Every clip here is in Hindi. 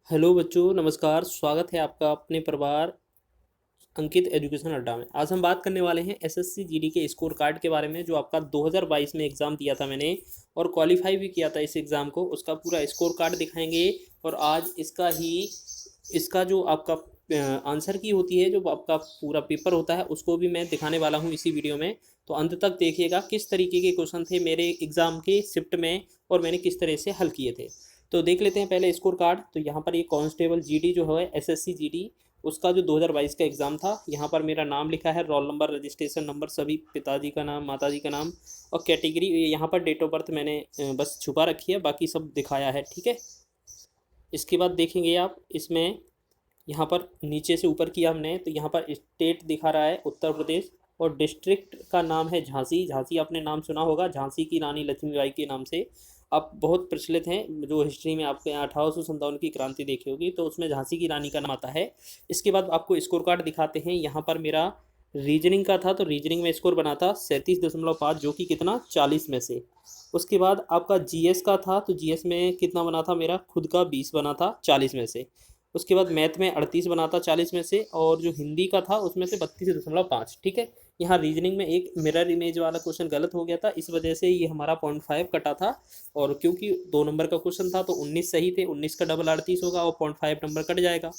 हेलो बच्चों, नमस्कार। स्वागत है आपका अपने परिवार अंकित एजुकेशन अड्डा में। आज हम बात करने वाले हैं एसएससी जीडी के स्कोर कार्ड के बारे में, जो आपका 2022 में एग्ज़ाम दिया था मैंने और क्वालिफाई भी किया था इस एग्ज़ाम को। उसका पूरा स्कोर कार्ड दिखाएंगे और आज इसका जो आपका आंसर की होती है, जो आपका पूरा पेपर होता है, उसको भी मैं दिखाने वाला हूँ इसी वीडियो में। तो अंत तक देखिएगा किस तरीके के क्वेश्चन थे मेरे एग्ज़ाम के शिफ्ट में और मैंने किस तरह से हल किए थे। तो देख लेते हैं पहले स्कोर कार्ड। तो यहाँ पर ये कांस्टेबल जीडी जो है, एसएससी जीडी, उसका जो 2022 का एग्ज़ाम था, यहाँ पर मेरा नाम लिखा है, रोल नंबर, रजिस्ट्रेशन नंबर, सभी, पिताजी का नाम, माताजी का नाम और कैटेगरी। यहाँ पर डेट ऑफ बर्थ मैंने बस छुपा रखी है, बाकी सब दिखाया है, ठीक है। इसके बाद देखेंगे आप इसमें, यहाँ पर नीचे से ऊपर किया हमने, तो यहाँ पर स्टेट दिखा रहा है उत्तर प्रदेश और डिस्ट्रिक्ट का नाम है झांसी। झांसी आपने नाम सुना होगा, झांसी की रानी लक्ष्मीबाई के नाम से आप बहुत प्रचलित हैं। जो हिस्ट्री में आपके 1857 की क्रांति देखी होगी, तो उसमें झांसी की रानी का नाम आता है। इसके बाद आपको स्कोर कार्ड दिखाते हैं। यहाँ पर मेरा रीजनिंग का था, तो रीजनिंग में स्कोर बना था 37.5, जो कि कितना, 40 में से। उसके बाद आपका जीएस का था, तो जीएस में कितना बना था, मेरा खुद का 20 बना था 40 में से। उसके बाद मैथ में 38 बना था 40 में से, और जो हिंदी का था उसमें से 32.5, ठीक है। यहाँ रीजनिंग में एक मिरर इमेज वाला क्वेश्चन गलत हो गया था, इस वजह से ये हमारा 0.5 कटा था। और क्योंकि 2 नंबर का क्वेश्चन था तो 19 सही थे, 19 का डबल 38 होगा और 0.5 नंबर कट जाएगा।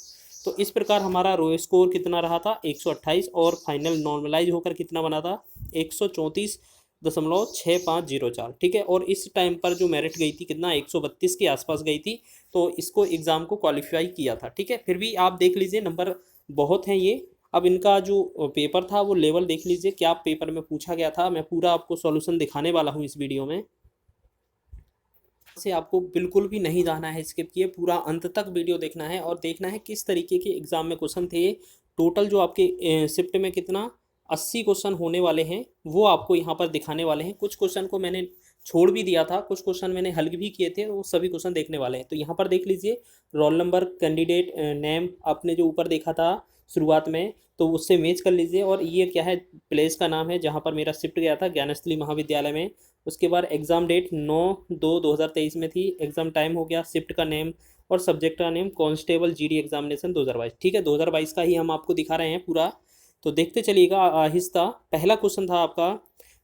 तो इस प्रकार हमारा रो स्कोर कितना रहा था, 128, और फाइनल नॉर्मलाइज होकर कितना बना था, 134.6504, ठीक है। और इस टाइम पर जो मेरिट गई थी कितना, 132 के आसपास गई थी। तो इसको एग्ज़ाम को क्वालिफाई किया था, ठीक है। फिर भी आप देख लीजिए, नंबर बहुत हैं ये। अब इनका जो पेपर था वो लेवल देख लीजिए, क्या पेपर में पूछा गया था। मैं पूरा आपको सॉल्यूशन दिखाने वाला हूँ इस वीडियो में, से आपको बिल्कुल भी नहीं जाना है, स्किप किए, पूरा अंत तक वीडियो देखना है और देखना है किस तरीके के एग्ज़ाम में क्वेश्चन थे। टोटल जो आपके शिफ्ट में कितना 80 क्वेश्चन होने वाले हैं, वो आपको यहाँ पर दिखाने वाले हैं। कुछ क्वेश्चन को मैंने छोड़ भी दिया था, कुछ क्वेश्चन मैंने हल भी किए थे, वो सभी क्वेश्चन देखने वाले हैं। तो यहाँ पर देख लीजिए, रोल नंबर, कैंडिडेट नेम, आपने जो ऊपर देखा था शुरुआत में, तो उससे मैच कर लीजिए। और ये क्या है, प्लेस का नाम है जहाँ पर मेरा शिफ्ट गया था, ज्ञानस्थली महाविद्यालय में। उसके बाद एग्ज़ाम डेट 9/2/2023 में थी, एग्ज़ाम टाइम हो गया, शिफ्ट का नेम और सब्जेक्ट का नेम कांस्टेबल जीडी एग्जामिनेशन 2022, ठीक है। 2022 का ही हम आपको दिखा रहे हैं पूरा। तो देखते चलिएगा आहिस्ता। पहला क्वेश्चन था आपका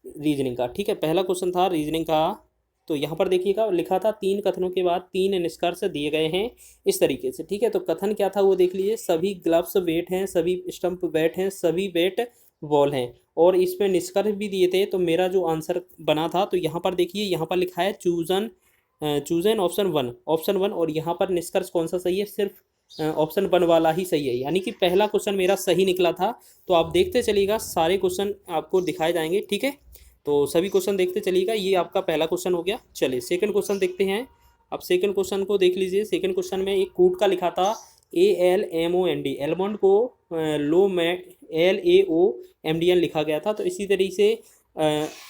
रीजनिंग का, ठीक है, पहला क्वेश्चन था रीजनिंग का। तो यहाँ पर देखिएगा, लिखा था 3 कथनों के बाद 3 निष्कर्ष दिए गए हैं इस तरीके से, ठीक है। तो कथन क्या था वो देख लीजिए, सभी ग्लव्स वेट हैं, सभी स्टंप बैट हैं, सभी बैट बॉल हैं। और इसमें निष्कर्ष भी दिए थे। तो मेरा जो आंसर बना था, तो यहाँ पर देखिए, यहाँ पर लिखा है चूजन ऑप्शन 1, और यहाँ पर निष्कर्ष कौन सा सही है, सिर्फ ऑप्शन 1 वाला ही सही है, यानी कि पहला क्वेश्चन मेरा सही निकला था। तो आप देखते चलिएगा, सारे क्वेश्चन आपको दिखाए जाएंगे, ठीक है। तो सभी क्वेश्चन देखते चलिएगा। ये आपका पहला क्वेश्चन हो गया। चलिए सेकंड क्वेश्चन देखते हैं। अब सेकंड क्वेश्चन को देख लीजिए। सेकंड क्वेश्चन में एक कूट का लिखा था ALMOND, एलमोंड को लो में LAOMDN लिखा गया था। तो इसी तरीके से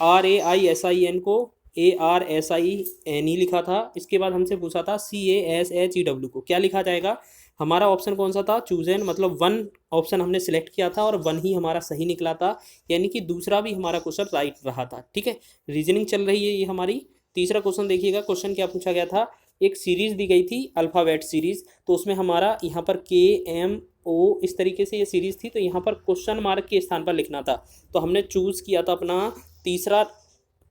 RAISIN को ARSINE लिखा था। इसके बाद हमसे पूछा था CASHEW को क्या लिखा जाएगा। हमारा ऑप्शन कौन सा था, चूजन, मतलब 1 ऑप्शन हमने सिलेक्ट किया था और 1 ही हमारा सही निकला था, यानी कि दूसरा भी हमारा क्वेश्चन राइट रहा था, ठीक है। रीजनिंग चल रही है ये हमारी। तीसरा क्वेश्चन देखिएगा, क्वेश्चन क्या पूछा गया था, एक सीरीज दी गई थी, अल्फ़ाबेट सीरीज। तो उसमें हमारा यहाँ पर KMO, इस तरीके से ये सीरीज थी। तो यहाँ पर क्वेश्चन मार्क के स्थान पर लिखना था। तो हमने चूज़ किया था अपना तीसरा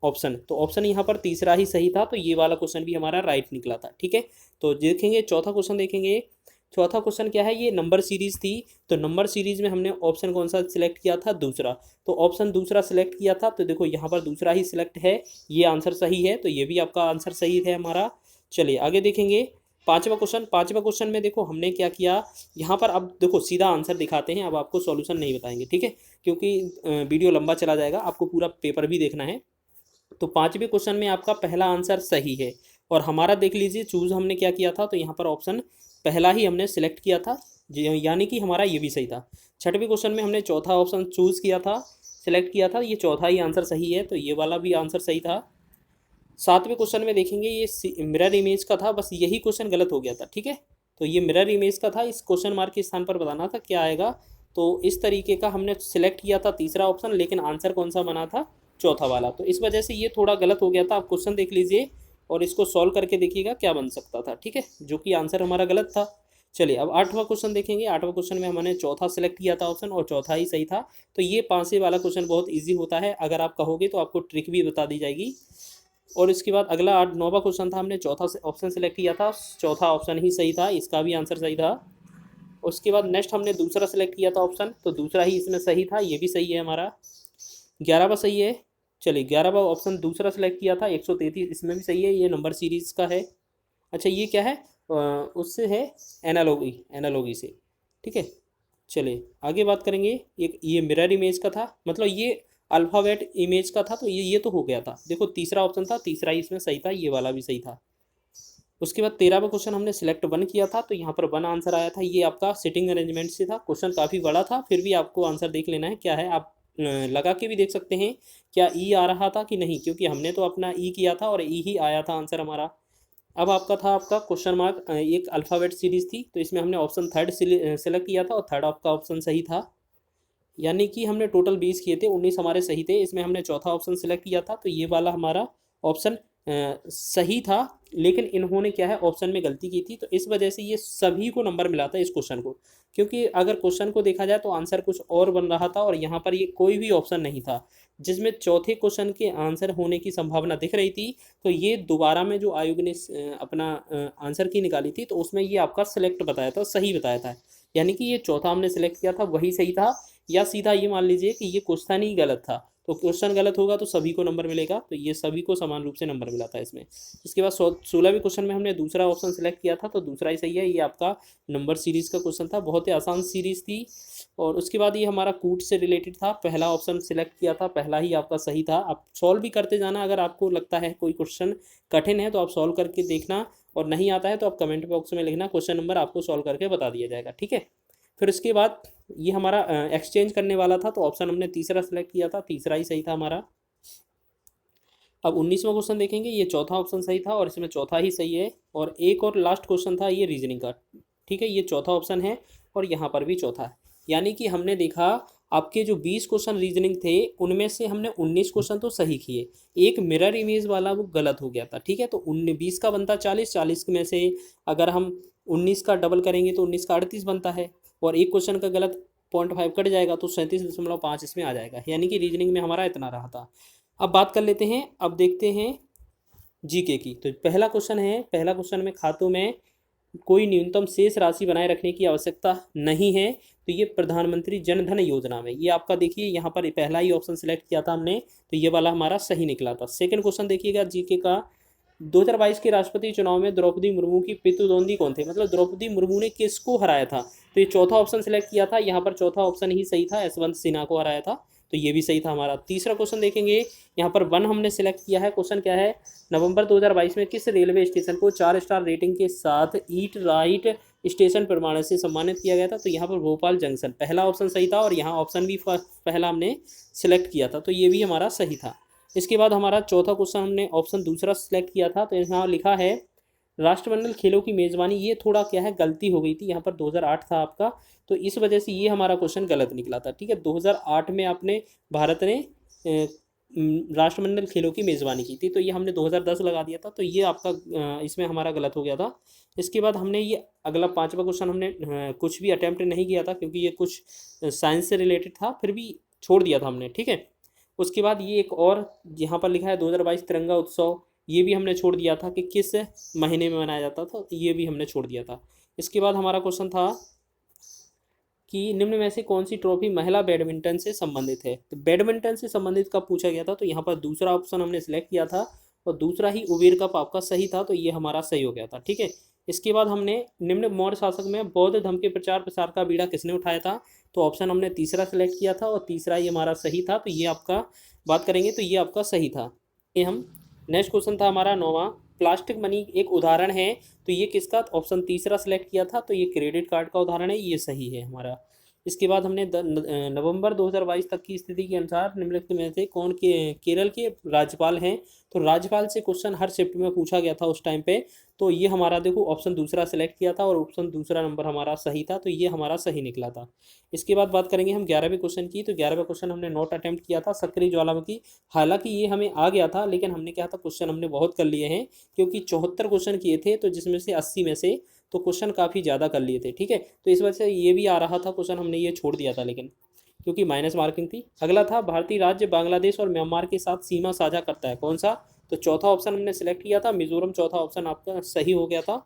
ऑप्शन, तो ऑप्शन यहाँ पर तीसरा ही सही था। तो ये वाला क्वेश्चन भी हमारा राइट निकला था, ठीक है। तो देखेंगे चौथा क्वेश्चन देखेंगे। चौथा क्वेश्चन क्या है, ये नंबर सीरीज थी। तो नंबर सीरीज में हमने ऑप्शन कौन सा सिलेक्ट किया था, दूसरा। तो ऑप्शन दूसरा सिलेक्ट किया था। तो देखो यहाँ पर दूसरा ही सिलेक्ट है, ये आंसर सही है। तो ये भी आपका आंसर सही है हमारा। चलिए आगे देखेंगे। पांचवा क्वेश्चन में देखो हमने क्या किया यहाँ पर। अब देखो सीधा आंसर दिखाते हैं, अब आपको सॉल्यूशन नहीं बताएंगे, ठीक है, क्योंकि वीडियो लंबा चला जाएगा, आपको पूरा पेपर भी देखना है। तो 5वें क्वेश्चन में आपका पहला आंसर सही है। और हमारा देख लीजिए, चूज़ हमने क्या किया था, तो यहाँ पर ऑप्शन पहला ही हमने सिलेक्ट किया था, यानी कि हमारा ये भी सही था। 6वें क्वेश्चन में हमने चौथा ऑप्शन चूज़ किया था, सिलेक्ट किया था, ये चौथा ही आंसर सही है। तो ये वाला भी आंसर सही था। 7वें क्वेश्चन में देखेंगे, ये मिरर इमेज का था, बस यही क्वेश्चन गलत हो गया था, ठीक है। तो ये मिरर इमेज का था, इस क्वेश्चन मार्क के स्थान पर बताना था क्या आएगा। तो इस तरीके का हमने सिलेक्ट किया था तीसरा ऑप्शन, लेकिन आंसर कौन सा बना था, चौथा वाला। तो इस वजह से ये थोड़ा गलत हो गया था। आप क्वेश्चन देख लीजिए और इसको सॉल्व करके देखिएगा क्या बन सकता था, ठीक है, जो कि आंसर हमारा गलत था। चलिए अब 8वां क्वेश्चन देखेंगे। 8वां क्वेश्चन में हमने चौथा सेलेक्ट किया था ऑप्शन और चौथा ही सही था। तो ये 5वें वाला क्वेश्चन बहुत ईजी होता है, अगर आप कहोगे तो आपको ट्रिक भी बता दी जाएगी। और इसके बाद अगला 9वां क्वेश्चन था, हमने चौथा ऑप्शन सेलेक्ट किया था, चौथा ऑप्शन ही सही था, इसका भी आंसर सही था। उसके बाद नेक्स्ट हमने दूसरा सेलेक्ट किया था ऑप्शन, तो दूसरा ही इसमें सही था, ये भी सही है हमारा। 11वां सही है। चलिए 11वां ऑप्शन दूसरा सेलेक्ट किया था 133, इसमें भी सही है, ये नंबर सीरीज का है। अच्छा ये क्या है, उससे है एनालॉगी से, ठीक है। चलिए आगे बात करेंगे। एक ये मिरर इमेज का था, मतलब ये अल्फ़ाबेट इमेज का था, तो ये तो हो गया था। देखो तीसरा ऑप्शन था, तीसरा ही इसमें सही था, ये वाला भी सही था। उसके बाद 13वां क्वेश्चन हमने सिलेक्ट 1 किया था, तो यहाँ पर 1 आंसर आया था। ये आपका सिटिंग अरेंजमेंट से था, क्वेश्चन काफ़ी बड़ा था, फिर भी आपको आंसर देख लेना है क्या है। आप लगा के भी देख सकते हैं क्या ई आ रहा था कि नहीं, क्योंकि हमने तो अपना ई किया था और ई ही आया था आंसर हमारा। अब आपका था आपका क्वेश्चन मार्क, एक अल्फ़ाबेट सीरीज थी, तो इसमें हमने ऑप्शन थर्ड सेलेक्ट किया था और थर्ड आपका ऑप्शन सही था। यानी कि हमने टोटल 20 किए थे, 19 हमारे सही थे, इसमें हमने चौथा ऑप्शन सेलेक्ट किया था, तो ये वाला हमारा ऑप्शन सही था। लेकिन इन्होंने क्या है ऑप्शन में गलती की थी, तो इस वजह से ये सभी को नंबर मिला था इस क्वेश्चन को। क्योंकि अगर क्वेश्चन को देखा जाए तो आंसर कुछ और बन रहा था और यहाँ पर ये कोई भी ऑप्शन नहीं था जिसमें चौथे क्वेश्चन के आंसर होने की संभावना दिख रही थी। तो ये दोबारा में जो आयोग ने अपना आंसर की निकाली थी, तो उसमें ये आपका सिलेक्ट बताया था, सही बताया था। यानी कि ये चौथा हमने सेलेक्ट किया था वही सही था, या सीधा ये मान लीजिए कि ये क्वेश्चन ही गलत था। तो क्वेश्चन गलत होगा तो सभी को नंबर मिलेगा, तो ये सभी को समान रूप से नंबर मिला था इसमें। इसके बाद 16वें क्वेश्चन में हमने दूसरा ऑप्शन सेलेक्ट किया था, तो दूसरा ही सही है। ये आपका नंबर सीरीज का क्वेश्चन था, बहुत ही आसान सीरीज थी। और उसके बाद ये हमारा कूट से रिलेटेड था, पहला ऑप्शन सिलेक्ट किया था, पहला ही आपका सही था। आप सॉल्व भी करते जाना, अगर आपको लगता है कोई क्वेश्चन कठिन है तो आप सॉल्व करके देखना, और नहीं आता है तो आप कमेंट बॉक्स में लिखना, क्वेश्चन नंबर आपको सॉल्व करके बता दिया जाएगा, ठीक है। फिर उसके बाद ये हमारा एक्सचेंज करने वाला था, तो ऑप्शन हमने तीसरा सेलेक्ट किया था, तीसरा ही सही था हमारा। अब 19वां क्वेश्चन देखेंगे। ये चौथा ऑप्शन सही था और इसमें चौथा ही सही है। और एक और लास्ट क्वेश्चन था ये रीजनिंग का, ठीक है। ये चौथा ऑप्शन है और यहाँ पर भी चौथा है। यानी कि हमने देखा आपके जो 20 क्वेश्चन रीजनिंग थे उनमें से हमने 19 क्वेश्चन तो सही किए, एक मिरर इमेज वाला वो गलत हो गया था, ठीक है। तो 20 का बनता 40, 40 में से अगर हम 19 का डबल करेंगे तो 19 का 38 बनता है, और एक क्वेश्चन का गलत 0.5 कट जाएगा तो 37.5 इसमें आ जाएगा। यानी कि रीजनिंग में हमारा इतना रहा था। अब बात कर लेते हैं, अब देखते हैं जीके की। तो पहला क्वेश्चन है, पहला क्वेश्चन में खातों में कोई न्यूनतम शेष राशि बनाए रखने की आवश्यकता नहीं है, तो ये प्रधानमंत्री जन धन योजना में, ये आपका देखिए यहाँ पर पहला ही ऑप्शन सेलेक्ट किया था हमने, तो ये वाला हमारा सही निकला था। सेकंड क्वेश्चन देखिएगा जीके का, 2022 के राष्ट्रपति चुनाव में द्रौपदी मुर्मू की प्रतिद्वंदी कौन थे, मतलब द्रौपदी मुर्मू ने किसको हराया था। तो ये चौथा ऑप्शन सेलेक्ट किया था, यहाँ पर चौथा ऑप्शन ही सही था, यशवंत सिन्हा को हराया था, तो ये भी सही था हमारा। तीसरा क्वेश्चन देखेंगे, यहाँ पर 1 हमने सेलेक्ट किया है। क्वेश्चन क्या है, नवंबर 2022 में किस रेलवे स्टेशन को 4 स्टार रेटिंग के साथ ईट राइट स्टेशन प्रमाण से सम्मानित किया गया था, तो यहाँ पर भोपाल जंक्शन, पहला ऑप्शन सही था और यहाँ ऑप्शन भी पहला हमने सेलेक्ट किया था, तो ये भी हमारा सही था। इसके बाद हमारा चौथा क्वेश्चन हमने ऑप्शन दूसरा सेलेक्ट किया था, तो यहाँ लिखा है राष्ट्रमंडल खेलों की मेज़बानी, ये थोड़ा क्या है गलती हो गई थी, यहाँ पर 2008 था आपका, तो इस वजह से ये हमारा क्वेश्चन गलत निकला था, ठीक है। 2008 में आपने भारत ने राष्ट्रमंडल खेलों की मेज़बानी की थी, तो ये हमने 2010 लगा दिया था, तो ये आपका इसमें हमारा गलत हो गया था। इसके बाद हमने ये अगला 5वां क्वेश्चन हमने कुछ भी अटैम्प्ट नहीं किया था, क्योंकि ये कुछ साइंस से रिलेटेड था, फिर भी छोड़ दिया था हमने, ठीक है। उसके बाद ये एक और यहाँ पर लिखा है 2022 तिरंगा उत्सव, ये भी हमने छोड़ दिया था कि किस महीने में मनाया जाता था, ये भी हमने छोड़ दिया था। इसके बाद हमारा क्वेश्चन था कि निम्न में से कौन सी ट्रॉफी महिला बैडमिंटन से संबंधित है, तो बैडमिंटन से संबंधित कब पूछा गया था, तो यहाँ पर दूसरा ऑप्शन हमने सेलेक्ट किया था और दूसरा ही उबेर कप आपका सही था, तो ये हमारा सही हो गया था, ठीक है। इसके बाद हमने निम्न मौर्य शासक में बौद्ध धर्म के प्रचार प्रसार का बीड़ा किसने उठाया था, तो ऑप्शन हमने तीसरा सेलेक्ट किया था और तीसरा ही हमारा सही था, तो ये आपका बात करेंगे तो ये आपका सही था। ये हम नेक्स्ट क्वेश्चन था हमारा 9वां, प्लास्टिक मनी एक उदाहरण है, तो ये किसका, ऑप्शन तीसरा सेलेक्ट किया था, तो ये क्रेडिट कार्ड का उदाहरण है, ये सही है हमारा। इसके बाद हमने नवंबर 2022 तक की स्थिति के अनुसार निम्नलिखित में से कौन के केरल के राज्यपाल हैं, तो राज्यपाल से क्वेश्चन हर शिफ्ट में पूछा गया था उस टाइम पे, तो ये हमारा देखो ऑप्शन दूसरा सेलेक्ट किया था और ऑप्शन दूसरा नंबर हमारा सही था, तो ये हमारा सही निकला था। इसके बाद बात करेंगे हम 11वें क्वेश्चन की, तो 11वां क्वेश्चन हमने नोट अटेम्प्ट किया था, सक्रिय ज्वालामुखी, हालांकि ये हमें आ गया था, लेकिन हमने क्या था क्वेश्चन हमने बहुत कर लिए हैं, क्योंकि 74 क्वेश्चन किए थे, तो जिसमें से 80 में से तो क्वेश्चन काफ़ी ज़्यादा कर लिए थे, ठीक है। तो इस वजह से ये भी आ रहा था क्वेश्चन, हमने ये छोड़ दिया था लेकिन, क्योंकि माइनस मार्किंग थी। अगला था भारतीय राज्य बांग्लादेश और म्यांमार के साथ सीमा साझा करता है, कौन सा? तो चौथा ऑप्शन हमने सेलेक्ट किया था मिजोरम, चौथा ऑप्शन आपका सही हो गया था।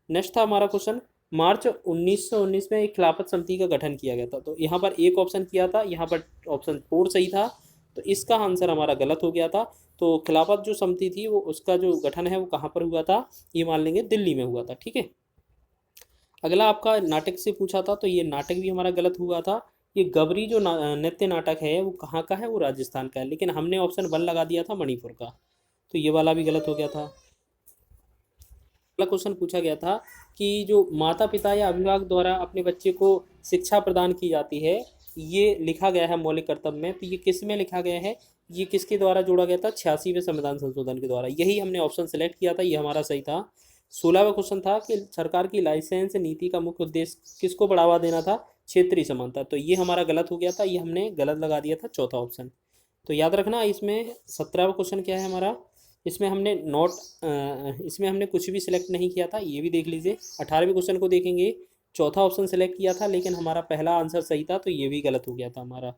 नेक्स्ट था हमारा क्वेश्चन, मार्च 1919 में एक खिलाफत समिति का गठन किया गया था, तो यहाँ पर एक ऑप्शन किया था, यहाँ पर ऑप्शन 4 सही था, तो इसका आंसर हमारा गलत हो गया था। तो खिलाफत जो समिति थी वो, उसका जो गठन है वो कहाँ पर हुआ था? ये मान लेंगे दिल्ली में हुआ था, ठीक है। अगला आपका नाटक से पूछा था, तो ये नाटक भी हमारा गलत हुआ था। ये गबरी जो नृत्य नाटक है वो कहाँ का है? वो राजस्थान का है, लेकिन हमने ऑप्शन 1 लगा दिया था मणिपुर का, तो ये वाला भी गलत हो गया था। अगला क्वेश्चन पूछा गया था कि जो माता पिता या अभिभावक द्वारा अपने बच्चे को शिक्षा प्रदान की जाती है, ये लिखा गया है मौलिक कर्तव्य में, तो ये किस में लिखा गया है? ये किसके द्वारा जोड़ा गया था? 86वें संविधान संशोधन के द्वारा। यही हमने ऑप्शन सेलेक्ट किया था, ये हमारा सही था। 16वां क्वेश्चन था कि सरकार की लाइसेंस नीति का मुख्य उद्देश्य किसको बढ़ावा देना था? क्षेत्रीय समानता, तो ये हमारा गलत हो गया था, ये हमने गलत लगा दिया था, चौथा ऑप्शन। तो याद रखना इसमें 17वां क्वेश्चन क्या है हमारा, इसमें हमने इसमें हमने कुछ भी सिलेक्ट नहीं किया था, ये भी देख लीजिए। 18वें क्वेश्चन को देखेंगे, चौथा ऑप्शन सेलेक्ट किया था, लेकिन हमारा पहला आंसर सही था, तो ये भी गलत हो गया था हमारा।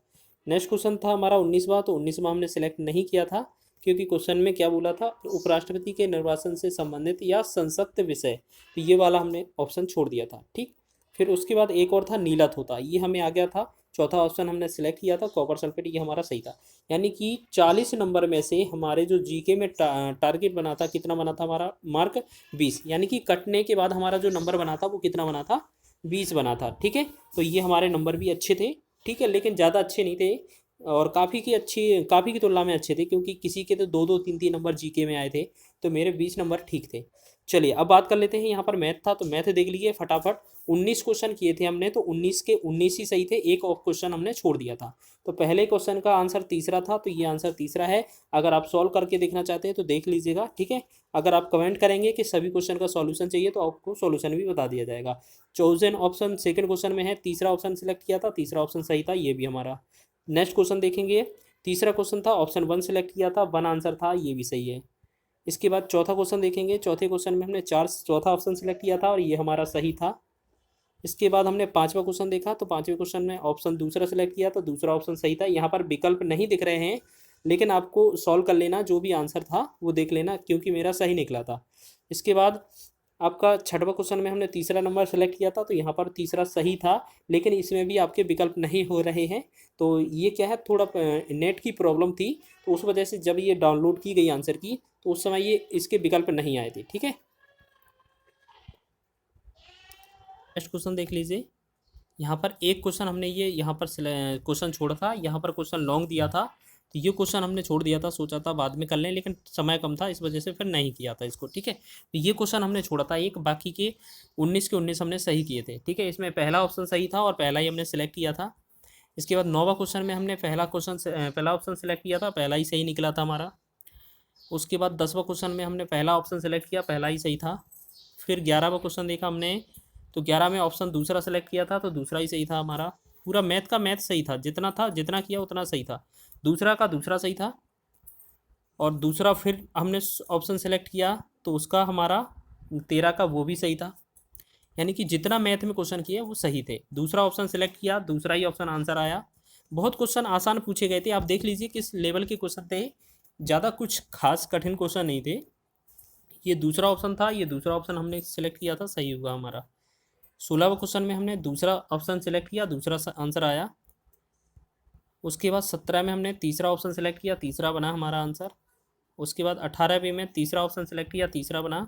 नेक्स्ट क्वेश्चन था हमारा 19वां, तो 19वां हमने सेलेक्ट नहीं किया था, क्योंकि क्वेश्चन में क्या बोला था? उपराष्ट्रपति के निर्वाचन से संबंधित या संसक्त विषय, तो ये वाला हमने ऑप्शन छोड़ दिया था, ठीक। फिर उसके बाद एक और था नीलत होता, ये हमें आ गया था, चौथा ऑप्शन हमने सेलेक्ट किया था कॉपर सल्फेट, ये हमारा सही था। यानी कि 40 नंबर में से हमारे जो जीके में टारगेट बना था, कितना बना था हमारा मार्क? 20, यानी कि कटने के बाद हमारा जो नंबर बना था वो कितना बना था? 20 बना था, ठीक है। तो ये हमारे नंबर भी अच्छे थे, ठीक है, लेकिन ज़्यादा अच्छे नहीं थे, और काफ़ी की तुलना में अच्छे थे, क्योंकि किसी के तो 2-2 3-3 नंबर जीके में आए थे, तो मेरे 20 नंबर ठीक थे। चलिए अब बात कर लेते हैं, यहाँ पर मैथ था, तो मैथ देख लीजिए फटाफट। 19 क्वेश्चन किए थे हमने, तो 19 के 19 ही सही थे, एक और क्वेश्चन हमने छोड़ दिया था। तो पहले क्वेश्चन का आंसर तीसरा था, तो ये आंसर तीसरा है। अगर आप सॉल्व करके देखना चाहते हैं तो देख लीजिएगा, ठीक है। अगर आप कमेंट करेंगे कि सभी क्वेश्चन का सॉल्यूशन चाहिए, तो आपको सॉल्यूशन भी बता दिया जाएगा। चोजन ऑप्शन सेकंड क्वेश्चन में है, तीसरा ऑप्शन सेलेक्ट किया था, तीसरा ऑप्शन सही था, ये भी हमारा। नेक्स्ट क्वेश्चन देखेंगे, तीसरा क्वेश्चन था, ऑप्शन 1 सेलेक्ट किया था, 1 आंसर था, ये भी सही है। इसके बाद चौथा क्वेश्चन देखेंगे, चौथे क्वेश्चन में हमने चौथा ऑप्शन सेलेक्ट किया था, और ये हमारा सही था। इसके बाद हमने पांचवा क्वेश्चन देखा, तो पांचवें क्वेश्चन में ऑप्शन दूसरा सेलेक्ट किया, तो दूसरा ऑप्शन सही था। यहाँ पर विकल्प नहीं दिख रहे हैं, लेकिन आपको सॉल्व कर लेना, जो भी आंसर था वो देख लेना, क्योंकि मेरा सही निकला था। इसके बाद आपका छठवां क्वेश्चन में हमने तीसरा नंबर सेलेक्ट किया था, तो यहाँ पर तीसरा सही था, लेकिन इसमें भी आपके विकल्प नहीं हो रहे हैं। तो ये क्या है, थोड़ा नेट की प्रॉब्लम थी, तो उस वजह से जब ये डाउनलोड की गई आंसर की, तो उस समय ये इसके विकल्प नहीं आए थे, ठीक है। नेक्स्ट क्वेश्चन देख लीजिए, यहाँ पर एक क्वेश्चन हमने ये यहाँ पर क्वेश्चन छोड़ा था, यहाँ पर क्वेश्चन लॉन्ग दिया था, तो ये क्वेश्चन हमने छोड़ दिया था, सोचा था बाद में कर लें, लेकिन समय कम था, इस वजह से फिर नहीं किया था इसको, ठीक है। तो ये क्वेश्चन हमने छोड़ा था एक, बाकी के 19 के 19 हमने सही किए थे, ठीक है। इसमें पहला ऑप्शन सही था, और पहला ही हमने सेलेक्ट किया था। इसके बाद 9वां क्वेश्चन में हमने पहला ऑप्शन सेलेक्ट किया था, पहला ही सही निकला था हमारा। उसके बाद 10वां क्वेश्चन में हमने पहला ऑप्शन सेलेक्ट किया, पहला ही सही था। फिर 11वां क्वेश्चन देखा हमने, तो 11 में ऑप्शन दूसरा सेलेक्ट किया था, तो दूसरा ही सही था हमारा। पूरा मैथ का मैथ सही था, जितना किया उतना सही था। दूसरा का दूसरा सही था, और दूसरा फिर हमने ऑप्शन सेलेक्ट किया, तो उसका हमारा 13 का वो भी सही था। यानी कि जितना मैथ में क्वेश्चन किए वो सही थे। दूसरा ऑप्शन सेलेक्ट किया, दूसरा ही ऑप्शन आंसर आया। बहुत क्वेश्चन आसान पूछे गए थे, आप देख लीजिए किस लेवल के क्वेश्चन थे, ज़्यादा कुछ खास कठिन क्वेश्चन नहीं थे। ये दूसरा ऑप्शन था, ये दूसरा ऑप्शन हमने सेलेक्ट किया था, सही हुआ हमारा। 16वां क्वेश्चन में हमने दूसरा ऑप्शन सेलेक्ट किया, दूसरा आंसर आया। उसके बाद 17 में हमने तीसरा ऑप्शन सेलेक्ट किया, तीसरा बना हमारा आंसर। उसके बाद 18वें में तीसरा ऑप्शन सेलेक्ट किया, तीसरा बना।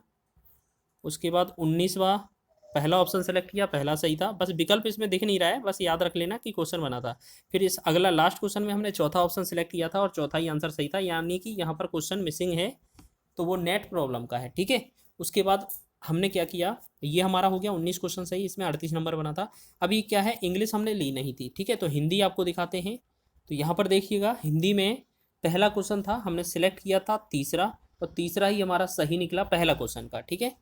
उसके बाद 19वां पहला ऑप्शन सेलेक्ट किया, पहला सही था, बस विकल्प इसमें दिख नहीं रहा है, बस याद रख लेना कि क्वेश्चन बना था। फिर इस अगला लास्ट क्वेश्चन में हमने चौथा ऑप्शन सेलेक्ट किया था, और चौथा ही आंसर सही था, यानी कि यहाँ पर क्वेश्चन मिसिंग है, तो वो नेट प्रॉब्लम का है, ठीक है। उसके बाद हमने क्या किया, ये हमारा हो गया 19 क्वेश्चन सही, इसमें 38 नंबर बना था। अभी क्या है, इंग्लिश हमने ली नहीं थी, ठीक है, तो हिंदी आपको दिखाते हैं। तो यहाँ पर देखिएगा, हिंदी में पहला क्वेश्चन था, हमने सेलेक्ट किया था तीसरा, और तीसरा ही हमारा सही निकला पहला क्वेश्चन का, ठीक है।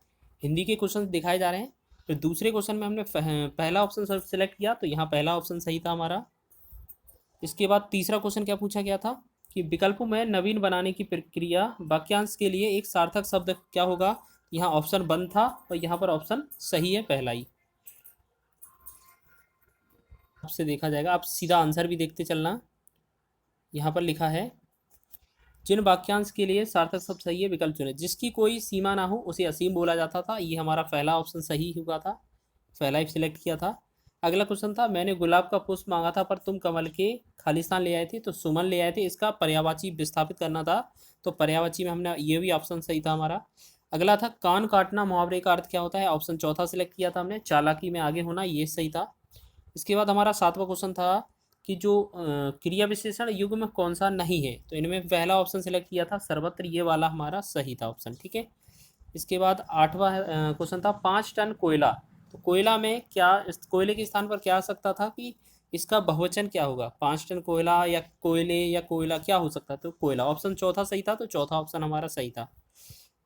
हिंदी के क्वेश्चन दिखाए जा रहे हैं। फिर दूसरे क्वेश्चन में हमने पहला ऑप्शन सेलेक्ट किया, तो यहाँ पहला ऑप्शन सही था हमारा। इसके बाद तीसरा क्वेश्चन क्या पूछा गया था कि विकल्पों में नवीन बनाने की प्रक्रिया वाक्यांश के लिए एक सार्थक शब्द क्या होगा? यहाँ ऑप्शन बंद था और यहाँ पर ऑप्शन सही है पहला ही, आपसे देखा जाएगा। आप सीधा आंसर भी देखते चलना। यहाँ पर लिखा है जिन वाक्यांश के लिए सार्थक शब्द सही है विकल्प चुने, जिसकी कोई सीमा ना हो उसे असीम बोला जाता था। ये हमारा पहला ऑप्शन सही हुआ था, पहला ही सिलेक्ट किया था। अगला क्वेश्चन था मैंने गुलाब का पुष्प मांगा था पर तुम कमल के खालिस्तान ले आए थे, तो सुमन ले आए थे, इसका पर्यायवाची विस्थापित करना था। तो पर्यायवाची में हमने ये भी ऑप्शन सही था हमारा। अगला था कान काटना मुहावरे का अर्थ क्या होता है, ऑप्शन चौथा सिलेक्ट किया था हमने, चालाकी में आगे होना, ये सही था। इसके बाद हमारा सातवां क्वेश्चन था कि जो क्रिया विशेषण युग में कौन सा नहीं है, तो इनमें पहला ऑप्शन सेलेक्ट किया था सर्वत्र, ये वाला हमारा सही था ऑप्शन, ठीक है। इसके बाद आठवां क्वेश्चन था 5 टन कोयला, तो कोयला में क्या, इस कोयले के स्थान पर क्या आ सकता था कि इसका बहुवचन क्या होगा, 5 टन कोयला या कोयले या कोयला क्या हो सकता, तो कोयला, ऑप्शन चौथा सही था, तो चौथा ऑप्शन हमारा सही था।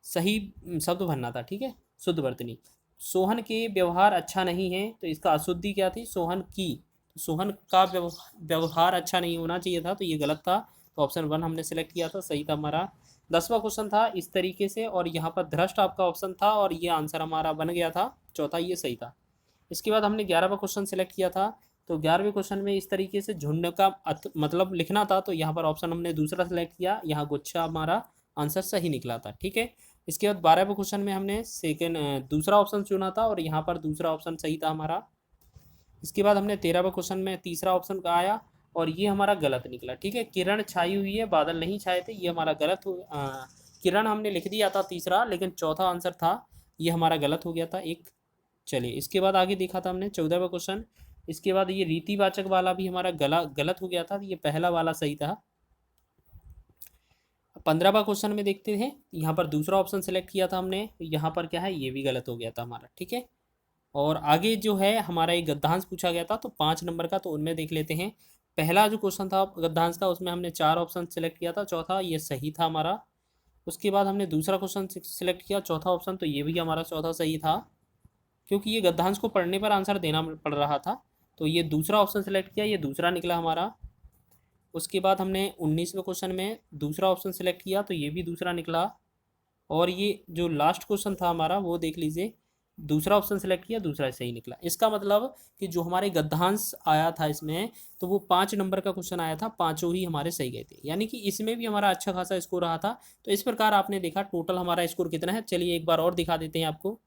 सही शब्द भरना था, ठीक है। शुद्ध वर्तनी, सोहन के व्यवहार अच्छा नहीं है, तो इसका अशुद्धि क्या थी, सोहन की, सोहन का व्यवहार अच्छा नहीं होना चाहिए था, तो ये गलत था, तो ऑप्शन 1 हमने सेलेक्ट किया था, सही था हमारा। 10वां क्वेश्चन था इस तरीके से, और यहाँ पर धृष्ट आपका ऑप्शन था और ये आंसर हमारा बन गया था चौथा, ये सही था। इसके बाद हमने 11वां क्वेश्चन सेलेक्ट किया था, तो 11वें क्वेश्चन में इस तरीके से झुंड का मतलब लिखना था, तो यहाँ पर ऑप्शन हमने दूसरा सेलेक्ट किया, यहाँ गुच्छा हमारा आंसर सही निकला था, ठीक है। इसके बाद 12वें क्वेश्चन में हमने दूसरा ऑप्शन चुना था और यहाँ पर दूसरा ऑप्शन सही था हमारा। इसके बाद हमने 13वें क्वेश्चन में तीसरा ऑप्शन का आया और ये हमारा गलत निकला, ठीक है। किरण छाई हुई है बादल नहीं छाए थे, ये हमारा गलत हो, किरण हमने लिख दिया था तीसरा, लेकिन चौथा आंसर था, ये हमारा गलत हो गया था एक। चलिए इसके बाद आगे देखा था हमने 14वां क्वेश्चन। इसके बाद ये रीतिवाचक वाला भी हमारा गलत हो गया था, ये पहला वाला सही था। 15वां क्वेश्चन में देखते हैं, यहाँ पर दूसरा ऑप्शन सेलेक्ट किया था हमने, यहाँ पर क्या है, ये भी गलत हो गया था हमारा, ठीक है। और आगे जो है हमारा एक गद्यांश पूछा गया था, तो 5 नंबर का, तो उनमें देख लेते हैं। पहला जो क्वेश्चन था गद्यांश का, उसमें हमने 4 ऑप्शन सेलेक्ट किया था, चौथा ये सही था हमारा। उसके बाद हमने दूसरा क्वेश्चन सेलेक्ट किया, चौथा ऑप्शन, तो ये भी हमारा चौथा सही था, क्योंकि ये गद्यांश को पढ़ने पर आंसर देना पड़ रहा था, तो ये दूसरा ऑप्शन सेलेक्ट किया, ये दूसरा निकला हमारा। उसके बाद हमने 19वें क्वेश्चन में दूसरा ऑप्शन सेलेक्ट किया, तो ये भी दूसरा निकला। और ये जो लास्ट क्वेश्चन था हमारा वो देख लीजिए, दूसरा ऑप्शन सेलेक्ट किया, दूसरा सही निकला। इसका मतलब कि जो हमारे गद्यांश आया था इसमें, तो वो 5 नंबर का क्वेश्चन आया था, पाँचों ही हमारे सही गए थे, यानी कि इसमें भी हमारा अच्छा खासा स्कोर रहा था। तो इस प्रकार आपने देखा टोटल हमारा स्कोर कितना है। चलिए एक बार और दिखा देते हैं आपको।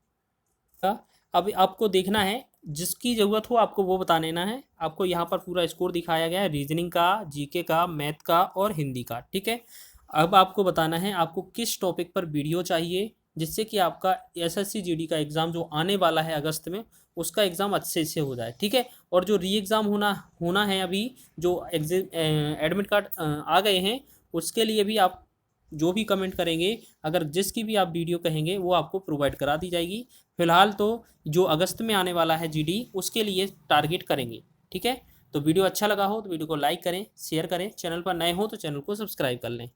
अब आपको देखना है, जिसकी ज़रूरत हो आपको वो बता देना है। आपको यहाँ पर पूरा स्कोर दिखाया गया है, रीजनिंग का, जीके का, मैथ का और हिंदी का, ठीक है। अब आपको बताना है आपको किस टॉपिक पर वीडियो चाहिए, जिससे कि आपका एसएससी जीडी का एग्ज़ाम जो आने वाला है अगस्त में, उसका एग्ज़ाम अच्छे से हो जाए, ठीक है। और जो री एग्ज़ाम होना है अभी, जो एडमिट कार्ड आ गए हैं, उसके लिए भी आप जो भी कमेंट करेंगे, अगर जिसकी भी आप वीडियो कहेंगे वो आपको प्रोवाइड करा दी जाएगी। फिलहाल तो जो अगस्त में आने वाला है जीडी, उसके लिए टारगेट करेंगे, ठीक है। तो वीडियो अच्छा लगा हो तो वीडियो को लाइक करें, शेयर करें, चैनल पर नए हो तो चैनल को सब्सक्राइब कर लें।